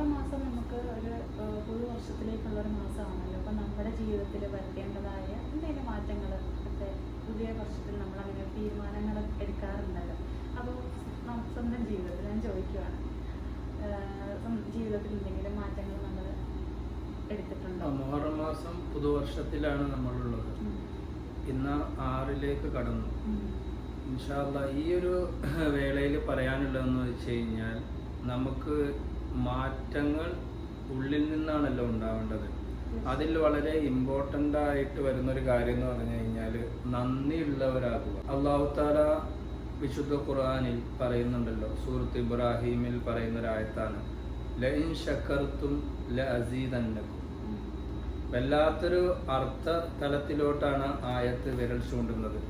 മുഹറം മാസം നമുക്ക് ഒരു പുതുവർഷത്തിലേക്കുള്ള ഒരു മാസമാണല്ലോ. അപ്പം നമ്മുടെ ജീവിതത്തിൽ വരുത്തേണ്ടതായ എന്തെങ്കിലും മാറ്റങ്ങൾ ഇപ്പോഴത്തെ പുതിയ വർഷത്തിൽ നമ്മൾ അങ്ങനെ തീരുമാനങ്ങൾ എടുക്കാറുണ്ടല്ലോ. അപ്പോൾ സ്വന്തം ജീവിതത്തിൽ ഞാൻ ചോദിക്കുവാണ്, ജീവിതത്തിൽ എന്തെങ്കിലും മാറ്റങ്ങൾ നമ്മൾ എടുത്തിട്ടുണ്ടോ? മുഹറം മാസം പുതുവർഷത്തിലാണ് നമ്മളുള്ളത്. ഇന്ന് 6ലേക്ക് കടന്നു. ഇൻഷാ അല്ലാഹ് ഈ ഒരു വേളയിൽ പറയാനുള്ളതെന്ന് വെച്ച് കഴിഞ്ഞാൽ, നമുക്ക് മാറ്റങ്ങൾ ഉള്ളിൽ നിന്നാണല്ലോ ഉണ്ടാവേണ്ടത്. അതിൽ വളരെ ഇമ്പോർട്ടൻ്റ് ആയിട്ട് വരുന്നൊരു കാര്യം എന്ന് പറഞ്ഞു കഴിഞ്ഞാൽ നന്ദിയുള്ളവരാകുക. അല്ലാഹു തആല വിശുദ്ധ ഖുർആനിൽ പറയുന്നുണ്ടല്ലോ, സൂറത്ത് ഇബ്രാഹിമിൽ പറയുന്ന ഒരു ആയത്താണ്, ലഇൻ ശക്കർതും ലഅസീദന്നകും. വല്ലാത്തൊരു അർത്ഥ തലത്തിലോട്ടാണ് ആയത്ത് വിരൽ ചൂണ്ടുന്നത്.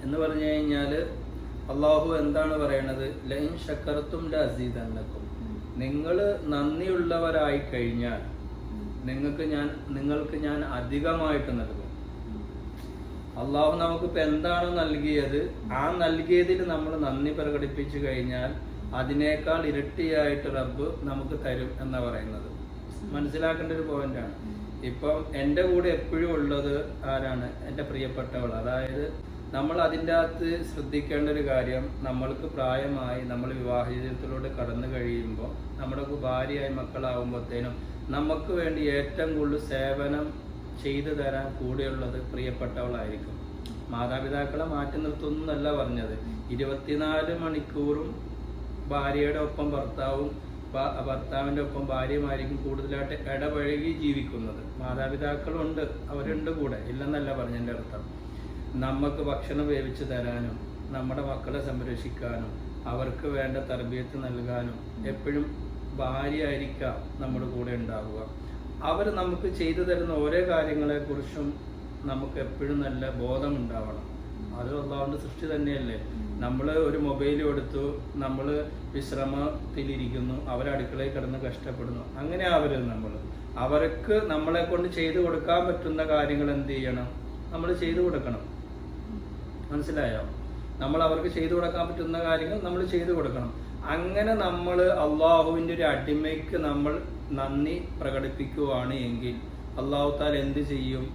എന്ന് പറഞ്ഞു കഴിഞ്ഞാൽ അള്ളാഹു എന്താണ് പറയണത്? ലഇൻ ശക്കർതും ലഅസീദന്നകും. നിങ്ങൾ നന്ദിയുള്ളവരായി കഴിഞ്ഞാൽ നിങ്ങൾക്ക് ഞാൻ അധികമായിട്ട് നൽകും. അള്ളാഹു നമുക്കിപ്പോൾ എന്താണോ നൽകിയത്, ആ നൽകിയതിൽ നമ്മൾ നന്ദി പ്രകടിപ്പിച്ചു കഴിഞ്ഞാൽ അതിനേക്കാൾ ഇരട്ടിയായിട്ട് റബ്ബ് നമുക്ക് തരും എന്നാ പറയുന്നത്. മനസ്സിലാക്കേണ്ട ഒരു പോയിന്റാണ്. ഇപ്പം എൻ്റെ കൂടെ എപ്പോഴും ഉള്ളത് ആരാണ്? എൻ്റെ പ്രിയപ്പെട്ടവൾ. അതായത് നമ്മൾ അതിൻ്റെ അകത്ത് ശ്രദ്ധിക്കേണ്ട ഒരു കാര്യം, നമ്മൾക്ക് പ്രായമായി നമ്മൾ വിവാഹ ജീവിതത്തിലൂടെ കടന്നു കഴിയുമ്പോൾ, നമ്മുടെ ഭാര്യയായി മക്കളാവുമ്പോഴത്തേനും നമുക്ക് വേണ്ടി ഏറ്റവും കൂടുതൽ സേവനം ചെയ്തു തരാൻ കൂടെയുള്ളത് പ്രിയപ്പെട്ടവളായിരിക്കും. മാതാപിതാക്കളെ മാറ്റി നിർത്തുന്നല്ല പറഞ്ഞത്. 24 മണിക്കൂറും ഭാര്യയുടെ ഒപ്പം ഭർത്താവും ഭർത്താവിൻ്റെ ഒപ്പം ഭാര്യയുമായിരിക്കും കൂടുതലായിട്ട് ഇടപഴകി ജീവിക്കുന്നത്. മാതാപിതാക്കളുണ്ട്, അവരുണ്ട് കൂടെ, ഇല്ലെന്നല്ല പറഞ്ഞതിൻ്റെ അർത്ഥം. നമുക്ക് ഭക്ഷണം വേവിച്ച് തരാനും നമ്മുടെ മക്കളെ സംരക്ഷിക്കാനും അവർക്ക് വേണ്ട തർബീയത്ത് നൽകാനും എപ്പോഴും ഭാര്യയായിരിക്കാം നമ്മുടെ കൂടെ ഉണ്ടാവുക. അവർ നമുക്ക് ചെയ്തു തരുന്ന ഓരോ കാര്യങ്ങളെക്കുറിച്ചും നമുക്ക് എപ്പോഴും നല്ല ബോധമുണ്ടാവണം. അത് അല്ലാഹുവിൻ്റെ സൃഷ്ടി തന്നെയല്ലേ. നമ്മൾ ഒരു മൊബൈൽ എടുത്തു, നമ്മൾ വിശ്രമത്തിലിരിക്കുന്നു, അവരടുക്കളയിൽ കിടന്ന് കഷ്ടപ്പെടുന്നു. അങ്ങനെ ആവരുത്. അവർക്ക് നമ്മളെ കൊണ്ട് ചെയ്തു കൊടുക്കാൻ പറ്റുന്ന കാര്യങ്ങൾ എന്ത് ചെയ്യണം? നമ്മൾ ചെയ്തു കൊടുക്കണം. മനസ്സിലായോ? നമ്മൾ അവർക്ക് ചെയ്തു കൊടുക്കാൻ പറ്റുന്ന കാര്യങ്ങൾ നമ്മൾ ചെയ്തു കൊടുക്കണം. അങ്ങനെ നമ്മൾ അള്ളാഹുവിൻ്റെ ഒരു അടിമയ്ക്ക് നമ്മൾ നന്ദി പ്രകടിപ്പിക്കുകയാണ് എങ്കിൽ അള്ളാഹു താല എന്ത് ചെയ്യും?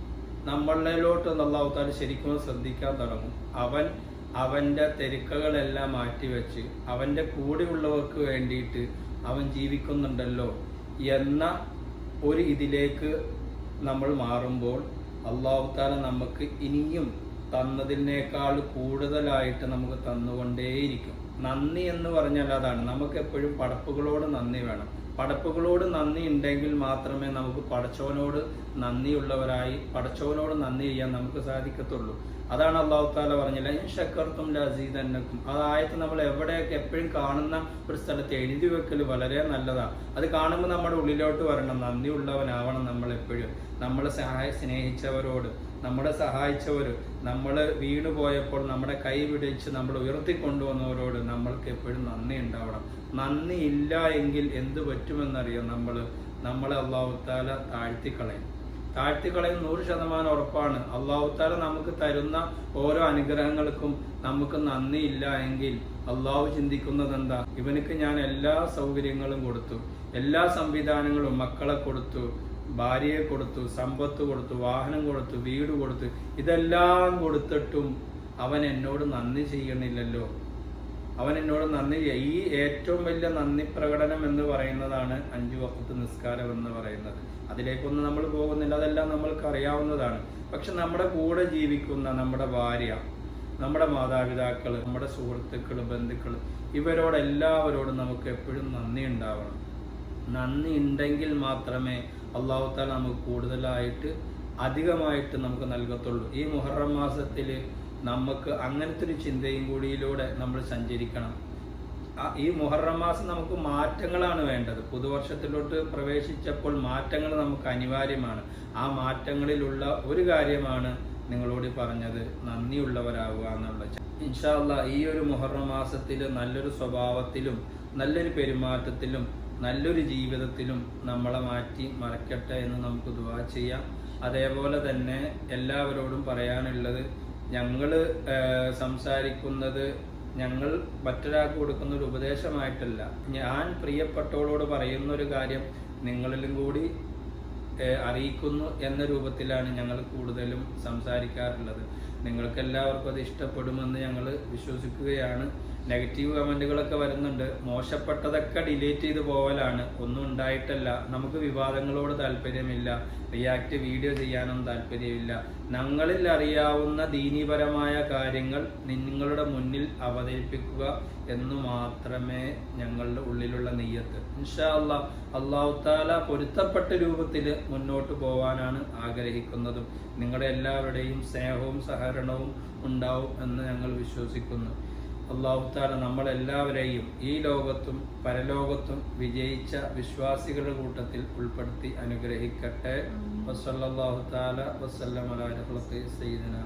നമ്മളിലോട്ട് അള്ളാഹു താല ശരിക്കും ശ്രദ്ധിക്കാൻ തുടങ്ങും. അവൻ്റെ തെരുക്കകളെല്ലാം മാറ്റിവെച്ച് അവൻ്റെ കൂടെയുള്ളവർക്ക് വേണ്ടിയിട്ട് അവൻ ജീവിക്കുന്നുണ്ടല്ലോ എന്ന ഒരു ഇതിലേക്ക് നമ്മൾ മാറുമ്പോൾ അള്ളാഹു താല നമുക്ക് ഇനിയും തന്നതിനേക്കാൾ കൂടുതലായിട്ട് നമുക്ക് തന്നുകൊണ്ടേയിരിക്കും. നന്ദി എന്ന് പറഞ്ഞാൽ അതാണ്. നമുക്ക് എപ്പോഴും പടപ്പുകളോട് നന്ദി വേണം. പടപ്പുകളോട് നന്ദി ഉണ്ടെങ്കിൽ മാത്രമേ നമുക്ക് പടച്ചവനോട് നന്ദിയുള്ളവരായി പടച്ചവനോട് നന്ദി ചെയ്യാൻ നമുക്ക് സാധിക്കത്തുള്ളൂ. അതാണ് അല്ലാഹു തആല പറഞ്ഞില്ല, ഇൻ ശക്കർതും ലഅസീദന്നകും. അതായത് നമ്മൾ എവിടെയൊക്കെ എപ്പോഴും കാണുന്ന ഒരു സ്ഥലത്ത് എഴുതി വെക്കൽ വളരെ നല്ലതാണ്. അത് കാണുമ്പോൾ നമ്മുടെ ഉള്ളിലോട്ട് വരണം. നന്ദിയുള്ളവനാവണം നമ്മൾ എപ്പോഴും. നമ്മളെ സ്നേഹിച്ചവരോട്, നമ്മളെ സഹായിച്ചവർ, നമ്മൾ വീണു പോയപ്പോൾ നമ്മുടെ കൈ പിടിച്ച് നമ്മൾ ഉയർത്തിക്കൊണ്ടുവന്നവരോട് നമ്മൾക്ക് എപ്പോഴും നന്ദി ഉണ്ടാവണം. നന്ദി ഇല്ല എങ്കിൽ എന്ത് പറ്റുമെന്നറിയാം? നമ്മളെ അല്ലാഹു തആല താഴ്ത്തിക്കളയും. 100% ഉറപ്പാണ്. അല്ലാഹു തആല നമുക്ക് തരുന്ന ഓരോ അനുഗ്രഹങ്ങൾക്കും നമുക്ക് നന്ദി ഇല്ല എങ്കിൽ അല്ലാഹു ചിന്തിക്കുന്നത് എന്താ? ഇവനക്ക് ഞാൻ എല്ലാ സൗകര്യങ്ങളും കൊടുത്തു, എല്ലാ സംവിധാനങ്ങളും, മക്കളെ കൊടുത്തു, ഭാര്യയെ കൊടുത്തു, സമ്പത്ത് കൊടുത്തു, വാഹനം കൊടുത്തു, വീട് കൊടുത്തു, ഇതെല്ലാം കൊടുത്തിട്ടും അവൻ എന്നോട് നന്ദി ചെയ്യണില്ലല്ലോ. അവൻ എന്നോട് നന്ദി ഈ ഏറ്റവും വലിയ നന്ദി പ്രകടനം എന്ന് പറയുന്നതാണ് 5 വഖ്ത് നിസ്കാരം എന്ന് പറയുന്നത്. അതിലേക്കൊന്നും നമ്മൾ പോകുന്നില്ല, അതെല്ലാം നമ്മൾക്ക് അറിയാവുന്നതാണ്. പക്ഷെ നമ്മുടെ കൂടെ ജീവിക്കുന്ന നമ്മുടെ ഭാര്യ, നമ്മുടെ മാതാപിതാക്കൾ, നമ്മുടെ സുഹൃത്തുക്കൾ, ബന്ധുക്കൾ, ഇവരോടെല്ലാവരോടും നമുക്ക് എപ്പോഴും നന്ദി ഉണ്ടാവണം. നന്ദി ഉണ്ടെങ്കിൽ മാത്രമേ അല്ലാഹു തആല നമുക്ക് കൂടുതലായിട്ട് അധികമായിട്ട് നമുക്ക് നൽകത്തുള്ളൂ. ഈ മുഹറം മാസത്തിൽ നമുക്ക് അങ്ങനത്തെ ഒരു ചിന്തയും കൂടിയിലൂടെ നമ്മൾ സഞ്ചരിക്കണം. ഈ മുഹറം മാസം നമുക്ക് മാറ്റങ്ങളാണ് വേണ്ടത്. പുതുവർഷത്തിലോട്ട് പ്രവേശിച്ചപ്പോൾ മാറ്റങ്ങൾ നമുക്ക് അനിവാര്യമാണ്. ആ മാറ്റങ്ങളിലുള്ള ഒരു കാര്യമാണ് നിങ്ങളോട് പറഞ്ഞത്, നന്ദിയുള്ളവരാവുക എന്നുള്ളത്. ഇൻഷാ അല്ലാഹ് ഈ ഒരു മുഹറം മാസത്തിൽ നല്ലൊരു സ്വഭാവത്തിലും നല്ലൊരു പെരുമാറ്റത്തിലും നല്ലൊരു ജീവിതത്തിലും നമ്മളെ മാറ്റി മറക്കട്ടെ എന്ന് നമുക്ക് ദുആ ചെയ്യാം. അതേപോലെ തന്നെ എല്ലാവരോടും പറയാനുള്ളത്, ഞങ്ങൾ സംസാരിക്കുന്നത് ഞങ്ങൾ മറ്റൊരാൾക്ക് കൊടുക്കുന്ന ഒരു ഉപദേശമായിട്ടല്ല. ഞാൻ പ്രിയപ്പെട്ടവളോട് പറയുന്ന ഒരു കാര്യം നിങ്ങളിലും കൂടി അറിയിക്കുന്നു എന്ന രൂപത്തിലാണ് ഞങ്ങൾ കൂടുതലും സംസാരിക്കാറുള്ളത്. നിങ്ങൾക്ക് എല്ലാവർക്കും അത് ഇഷ്ടപ്പെടുമെന്ന് ഞങ്ങൾ വിശ്വസിക്കുകയാണ്. നെഗറ്റീവ് കമൻറ്റുകളൊക്കെ വരുന്നുണ്ട്. മോശപ്പെട്ടതൊക്കെ ഡിലീറ്റ് ചെയ്ത് പോവലാണ്, ഒന്നും ഉണ്ടായിട്ടല്ല. നമുക്ക് വിവാദങ്ങളോട് താല്പര്യമില്ല, റിയാക്ട് വീഡിയോ ചെയ്യാനും താല്പര്യമില്ല. ഞങ്ങളിൽ അറിയാവുന്ന ദീനീപരമായ കാര്യങ്ങൾ നിങ്ങളുടെ മുന്നിൽ അവതരിപ്പിക്കുക എന്ന് മാത്രമേ ഞങ്ങളുടെ ഉള്ളിലുള്ള നിയ്യത്ത്. ഇൻഷാ അല്ലാഹ് അല്ലാഹു തആല പൊരുത്തപ്പെട്ട രൂപത്തിൽ മുന്നോട്ട് പോവാനാണ് ആഗ്രഹിക്കുന്നതും. നിങ്ങളുടെ എല്ലാവരുടെയും സ്നേഹവും സഹകരണവും ഉണ്ടാവും എന്ന് ഞങ്ങൾ വിശ്വസിക്കുന്നു. അല്ലാഹു തആല നമ്മളെല്ലാവരെയും ഈ ലോകത്തും പരലോകത്തും വിജയിച്ച വിശ്വാസികളുടെ കൂട്ടത്തിൽ ഉൾപ്പെടുത്തി അനുഗ്രഹിക്കട്ടെ. വസല്ലല്ലാഹു തആല വസല്ലമ അലാ സയ്യിദിനാ